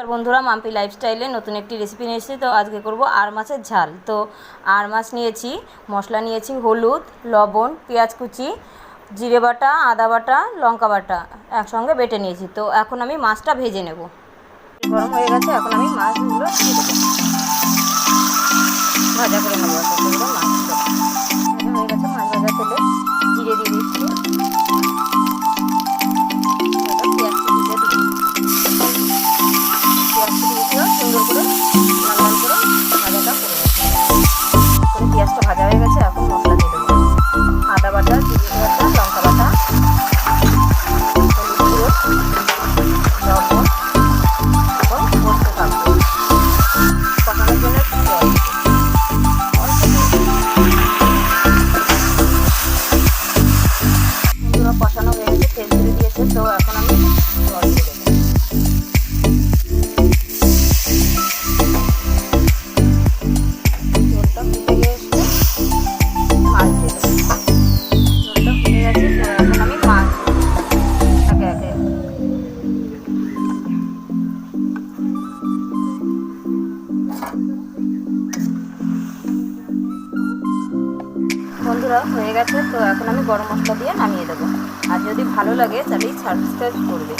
বন্ধুরা, মাম্পি লাইফস্টাইলে নতুন একটি রেসিপি নিয়ে এসেছি। তো আজকে করব আর মাছের ঝাল। তো আর মাছ নিয়েছি, মশলা নিয়েছি হলুদ, লবণ, পেঁয়াজ কুচি, জিরে বাটা, আদা বাটা, লঙ্কা বাটা একসঙ্গে বেটে নিয়েছি। তো এখন আমি মাছটা ভেজে নেব। গরম হয়ে গেছে, এখন আমি মাছগুলো দিয়ে দেবো, ভাজা করে নেবো। মাছগুলো ভাজা হয়ে গেছে, মাছ ভাজা তেলে জিরে দিয়ে দিচ্ছি, পেঁয়াজ কুচি দিয়ে দিচ্ছি, সুন্দর করে লাল লাল করে ভাজাটা করে পেঁয়াজটা ভাজা হয়ে গেছে। এখন মশলা দিয়ে দেবো, আদা বাটা, জিরে বাটা, লঙ্কা বাটা, হলুদ গুঁড়ো, লবণ। এখন কষতে থাকবো, কষানোর জন্য একটু জল পুরো কষানো হয়ে গেছে, তেল ছেড়ে দিয়েছে। তো এখন আমি জল দিয়ে দেবো। বন্ধুরা, হয়ে গেছে। তো এখন আমি গরম মশলা দিয়ে নামিয়ে দেবো। আর যদি ভালো লাগে তাহলে সাবস্ক্রাইব করবে।